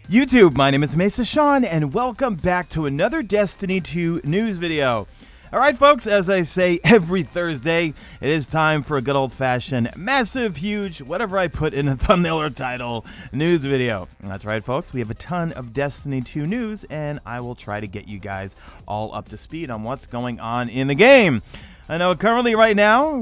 YouTube, my name is Mesa Sean, and welcome back to another Destiny 2 news video. Alright folks, as I say every Thursday, it is time for a good old-fashioned, massive, huge, whatever I put in a thumbnail or title, news video. And that's right folks, we have a ton of Destiny 2 news, and I will try to get you guys all up to speed on what's going on in the game. I know currently right now,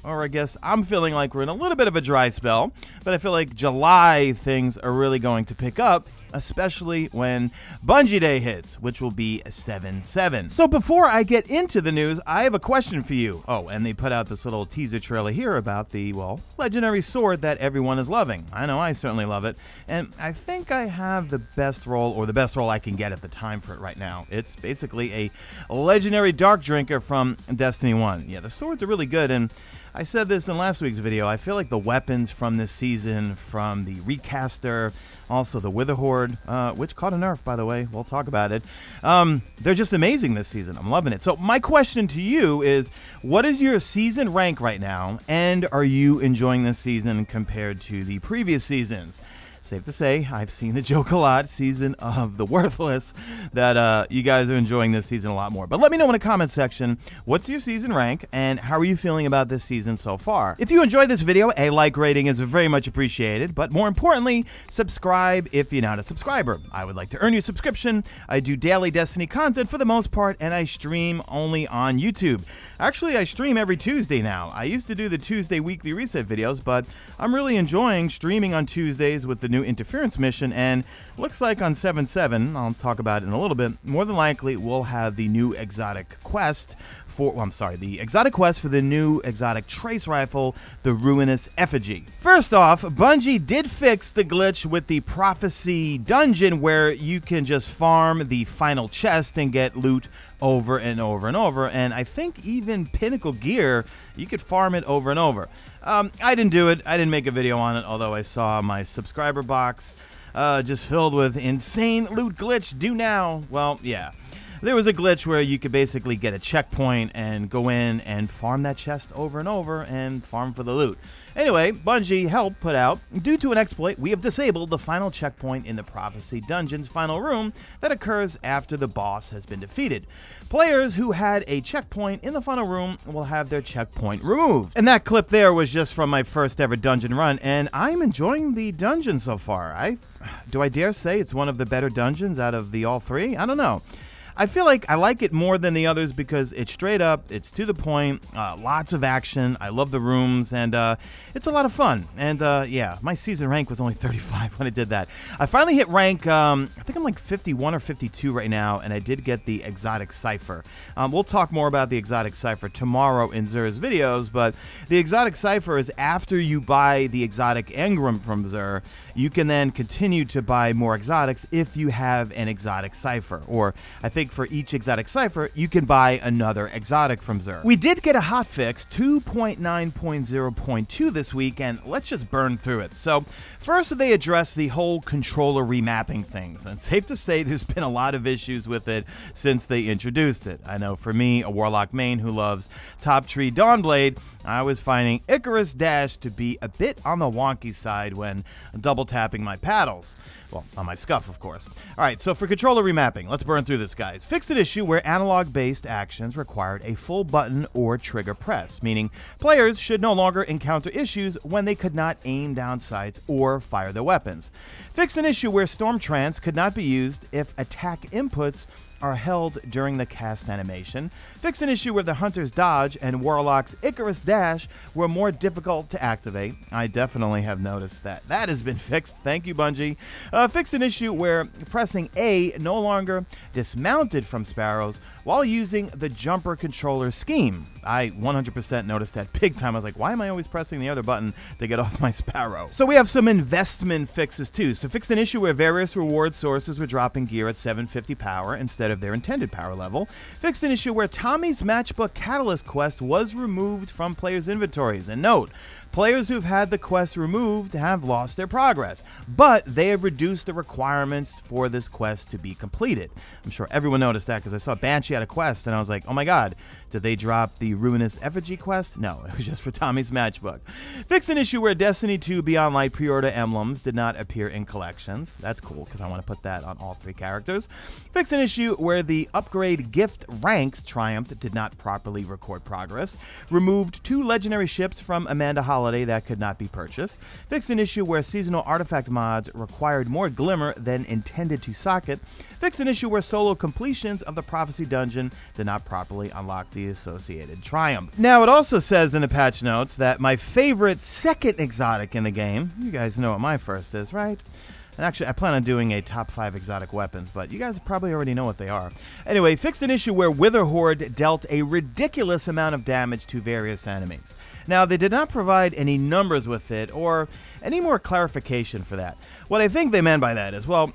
I'm feeling like we're in a little bit of a dry spell, but I feel like July things are really going to pick up, especially when Bungie Day hits, which will be 7/7. So before I get into the news, I have a question for you. Oh, and they put out this little teaser trailer here about the, well, legendary sword that everyone is loving. I know, I certainly love it, and I think I have the best role, or the best role I can get at the time for it right now. It's basically a legendary dark drinker from Destiny 1. Yeah, the swords are really good, and I said this in last week's video, I feel like the weapons from this season, from the Recaster, also the Witherhoard, which caught a nerf, by the way, we'll talk about it, they're just amazing this season. I'm loving it. So my question to you is, what is your season rank right now, and are you enjoying this season compared to the previous seasons? Safe to say, I've seen the joke a lot, season of the worthless, that you guys are enjoying this season a lot more. But let me know in the comment section, what's your season rank, and how are you feeling about this season so far? If you enjoyed this video, a like rating is very much appreciated, but more importantly, subscribe if you're not a subscriber. I would like to earn your subscription. I do daily Destiny content for the most part, and I stream only on YouTube. Actually, I stream every Tuesday now. I used to do the Tuesday weekly reset videos, but I'm really enjoying streaming on Tuesdays with the new interference mission, and looks like on 7/7, I'll talk about it in a little bit, more than likely we'll have the new exotic quest for, the exotic quest for the new exotic trace rifle, the Ruinous Effigy. First off, Bungie did fix the glitch with the Prophecy dungeon where you can just farm the final chest and get loot over and over and over, and I think even Pinnacle gear, you could farm it over and over. I didn't do it, I didn't make a video on it, although I saw my subscriber box just filled with insane loot glitch, do now. Well, yeah. There was a glitch where you could basically get a checkpoint and go in and farm that chest over and over and farm for the loot. Anyway, Bungie helped put out, due to an exploit, we have disabled the final checkpoint in the Prophecy Dungeon's final room that occurs after the boss has been defeated. Players who had a checkpoint in the final room will have their checkpoint removed. And that clip there was just from my first ever dungeon run, and I'm enjoying the dungeon so far. Do I dare say it's one of the better dungeons out of the all three? I don't know. I feel like I like it more than the others because it's straight up, it's to the point, lots of action, I love the rooms, and it's a lot of fun. And yeah, my season rank was only 35 when I did that. I finally hit rank, I think I'm like 51 or 52 right now, and I did get the exotic cipher. We'll talk more about the exotic cipher tomorrow in Xur's videos, but the exotic cipher is after you buy the exotic engram from Xur, you can then continue to buy more exotics if you have an exotic cipher, or I think for each exotic cipher, you can buy another exotic from Xur. We did get a hotfix 2.9.0.2 this week, and let's just burn through it. So first, they addressed the whole controller remapping things, and safe to say there's been a lot of issues with it since they introduced it. I know for me, a Warlock main who loves Top Tree Dawnblade, I was finding Icarus Dash to be a bit on the wonky side when double tapping my paddles. Well, on my SCUF, of course. Alright, so for controller remapping, let's burn through this, guys. Fixed an issue where analog-based actions required a full button or trigger press, meaning players should no longer encounter issues when they could not aim down sights or fire their weapons. Fixed an issue where Storm Trance could not be used if attack inputs are held during the cast animation. Fixed an issue where the Hunter's Dodge and Warlock's Icarus Dash were more difficult to activate. I definitely have noticed that. That has been fixed. Thank you, Bungie. Fixed an issue where pressing A no longer dismounted from Sparrows while using the jumper controller scheme. I 100% noticed that big time. I was like, why am I always pressing the other button to get off my Sparrow? So we have some investment fixes too. So fixed an issue where various reward sources were dropping gear at 750 power instead of their intended power level. Fixed an issue where Tommy's Matchbook Catalyst quest was removed from players' inventories. And note, Players who've had the quest removed have lost their progress, but they have reduced the requirements for this quest to be completed. I'm sure everyone noticed that because I saw Banshee had a quest and I was like, oh my god, did they drop the Ruinous Effigy quest? No, it was just for Tommy's Matchbook. Fixed an issue where Destiny 2 Beyond Light pre-order emblems did not appear in collections. That's cool because I want to put that on all 3 characters. Fixed an issue where the upgrade gift ranks Triumph did not properly record progress. Removed 2 legendary ships from Amanda Holiday that could not be purchased. Fixed an issue where seasonal artifact mods required more glimmer than intended to socket. Fixed an issue where solo completions of the Prophecy Dungeon did not properly unlock the associated Triumph. Now, it also says in the patch notes that my favorite second exotic in the game, you guys know what my first is, right? And actually, I plan on doing a top 5 exotic weapons, but you guys probably already know what they are. Anyway, fixed an issue where Witherhoard dealt a ridiculous amount of damage to various enemies. Now, they did not provide any numbers with it or any more clarification for that. What I think they meant by that is, well,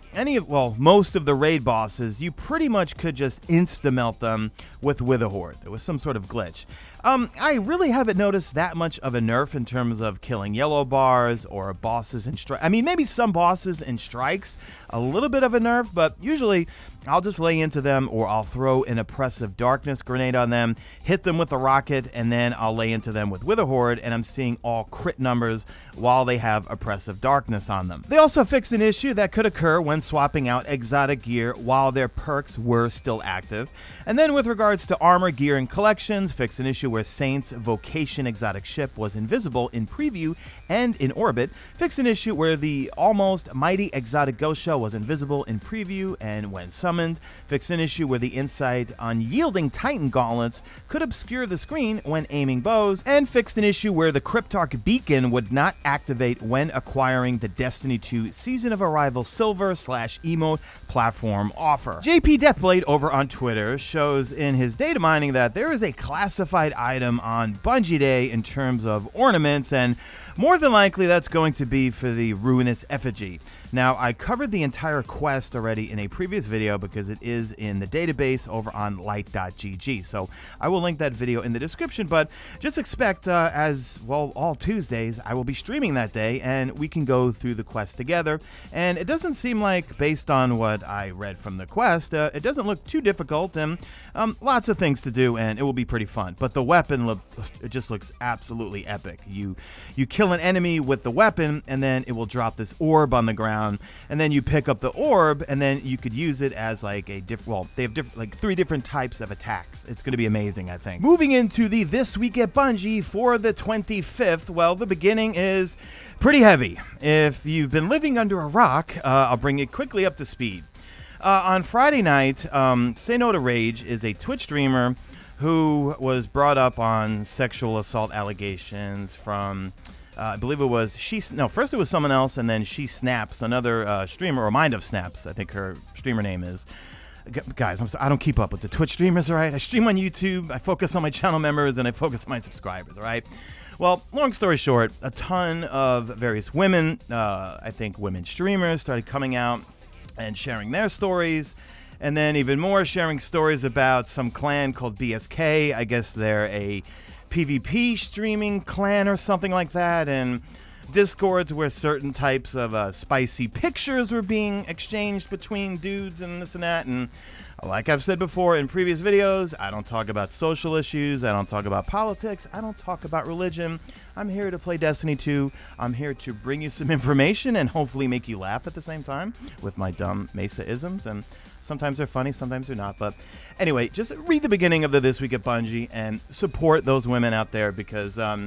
most of the raid bosses, you pretty much could just insta-melt them with Witherhoard. There was some sort of glitch. I really haven't noticed that much of a nerf in terms of killing yellow bars or bosses in strikes. I mean, maybe some bosses in strikes, a little bit of a nerf, but usually I'll just lay into them or I'll throw an Oppressive Darkness grenade on them, hit them with a rocket, and then I'll lay into them with Witherhoard, and I'm seeing all crit numbers while they have Oppressive Darkness on them. They also fixed an issue that could occur when swapping out exotic gear while their perks were still active. And then with regards to armor, gear, and collections, fixed an issue where Saint's Vocation exotic ship was invisible in preview and in orbit. Fixed an issue where the almost mighty exotic ghost shell was invisible in preview and when summoned. Fixed an issue where the insight unyielding Titan gauntlets could obscure the screen when aiming bows. And fixed an issue where the Cryptarch beacon would not activate when acquiring the Destiny 2 Season of Arrival Silver / emote platform offer. JP Deathblade over on Twitter shows in his data mining that there is a classified item on Bungie Day in terms of ornaments, and more than likely that's going to be for the Ruinous Effigy. Now, I covered the entire quest already in a previous video because it is in the database over on light.gg, so I will link that video in the description, but just expect, as well, all Tuesdays, I will be streaming that day, and we can go through the quest together, and it doesn't seem like, based on what I read from the quest, it doesn't look too difficult, and lots of things to do, and it will be pretty fun, but the weapon, it just looks absolutely epic. You kill an enemy with the weapon, and then it will drop this orb on the ground, and then you pick up the orb, and then you could use it as like a they have like 3 different types of attacks. It's going to be amazing, I think. Moving into the This Week at Bungie for the 25th, well, the beginning is pretty heavy. If you've been living under a rock, I'll bring it quickly up to speed. On Friday night, Say No to Rage is a Twitch streamer who was brought up on sexual assault allegations from, I believe it was first it was someone else, and then She Snaps, another streamer, or Mind of Snaps, I think her streamer name is. Guys, I don't keep up with the Twitch streamers, all right? I stream on YouTube, I focus on my channel members, and I focus on my subscribers, all right? Well, long story short, a ton of various women, I think women streamers, started coming out and sharing their stories. And then even more sharing stories about some clan called BSK. I guess they're a PvP streaming clan or something like that. And Discords where certain types of spicy pictures were being exchanged between dudes and this and that. And like I've said before in previous videos, I don't talk about social issues. I don't talk about politics. I don't talk about religion. I'm here to play Destiny 2. I'm here to bring you some information and hopefully make you laugh at the same time with my dumb Mesa-isms. And sometimes they're funny, sometimes they're not. But anyway, just read the beginning of the This Week at Bungie and support those women out there because I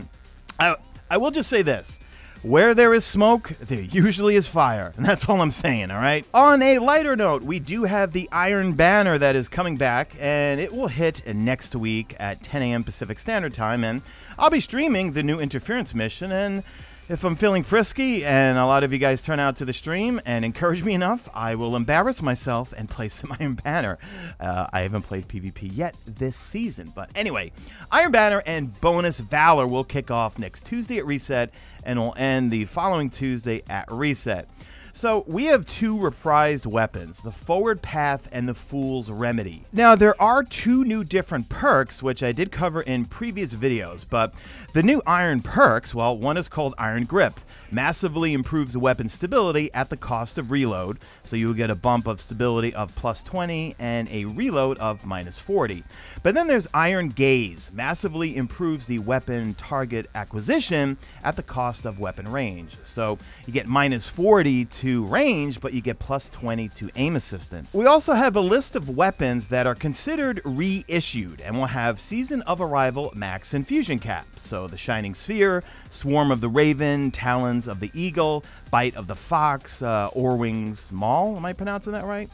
will just say this. Where there is smoke, there usually is fire. And that's all I'm saying, all right? On a lighter note, we do have the Iron Banner that is coming back, and it will hit next week at 10 a.m. Pacific Standard Time, and I'll be streaming the new Interference mission, and if I'm feeling frisky and a lot of you guys turn out to the stream and encourage me enough, I will embarrass myself and play some Iron Banner. I haven't played PvP yet this season. But anyway, Iron Banner and Bonus Valor will kick off next Tuesday at Reset and will end the following Tuesday at Reset. So we have two reprised weapons, the Forward Path and the Fool's Remedy. Now there are two new different perks, which I did cover in previous videos, but the new iron perks, well, one is called Iron Grip. Massively improves weapon stability at the cost of reload, so you will get a bump of stability of plus 20 and a reload of minus 40. But then there's Iron Gaze, massively improves the weapon target acquisition at the cost of weapon range. So you get minus 40 to range, but you get plus 20 to aim assistance. We also have a list of weapons that are considered reissued and will have Season of Arrival max infusion caps. So the Shining Sphere, Swarm of the Raven, Talons of the Eagle, Bite of the Fox, Orwing's Maul. Am I pronouncing that right?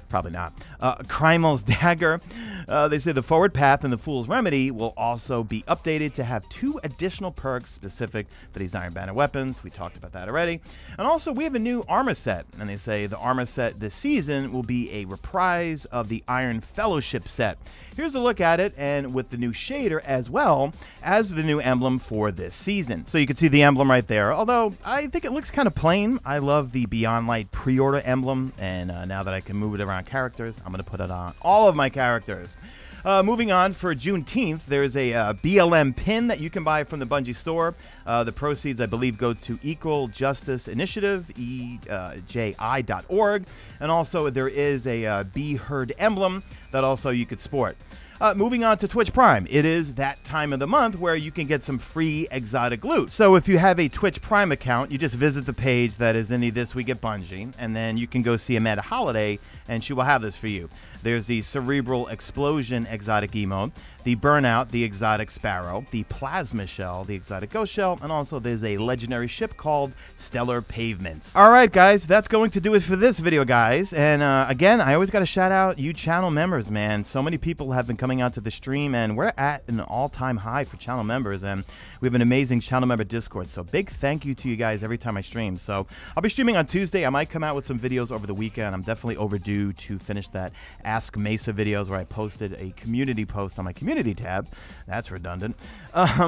Probably not. Crimel's Dagger. They say the Forward Path and the Fool's Remedy will also be updated to have two additional perks specific for these Iron Banner weapons. We talked about that already. And also we have a new armor set, and they say the armor set this season will be a reprise of the Iron Fellowship set. Here's a look at it, and with the new shader as well as the new emblem for this season. So you can see the emblem right there, although I think it looks kind of plain. I love the Beyond Light pre-order emblem, and now that I can move it around characters, I'm going to put it on all of my characters. Moving on, for Juneteenth, there's a BLM pin that you can buy from the Bungie store. The proceeds, I believe, go to Equal Justice Initiative, EJI.org. And also, there is a Be Heard emblem that also you could sport. Moving on to Twitch Prime, it is that time of the month where you can get some free exotic loot. So if you have a Twitch Prime account, you just visit the page that is in the This Week at Bungie, and then you can go see Amanda Holiday, and she will have this for you. There's the Cerebral Explosion exotic emote, the Burnout, the exotic Sparrow, the Plasma Shell, the exotic Ghost Shell, and also there's a legendary ship called Stellar Pavements. All right, guys, that's going to do it for this video, guys. And again, I always got to shout out you channel members, man. So many people have been coming out to the stream, and we're at an all-time high for channel members, and we have an amazing channel member Discord. So big thank you to you guys every time I stream. So I'll be streaming on Tuesday. I might come out with some videos over the weekend. I'm definitely overdue to finish that Ask Mesa videos where I posted a community post on my community tab. That's redundant.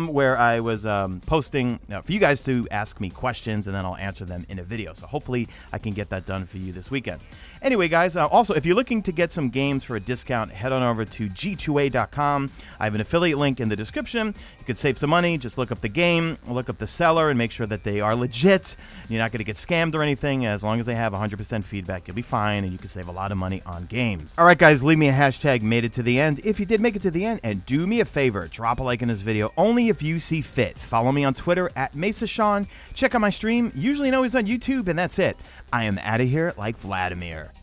Where I was posting for you guys to ask me questions, and then I'll answer them in a video. So hopefully I can get that done for you this weekend. Anyway, guys, also, if you're looking to get some games for a discount, head on over to G2A.com. I have an affiliate link in the description. You could save some money. Just look up the game, look up the seller, and make sure that they are legit. You're not going to get scammed or anything. As long as they have 100% feedback, you'll be fine, and you can save a lot of money on games. All right, guys, leave me a hashtag made it to the end if you did make it to the end, and do me a favor, drop a like in this video only if you see fit. Follow me on Twitter at Mesa Sean. Check out my stream, usually and always on YouTube, and that's it. I am out of here like Vladimir.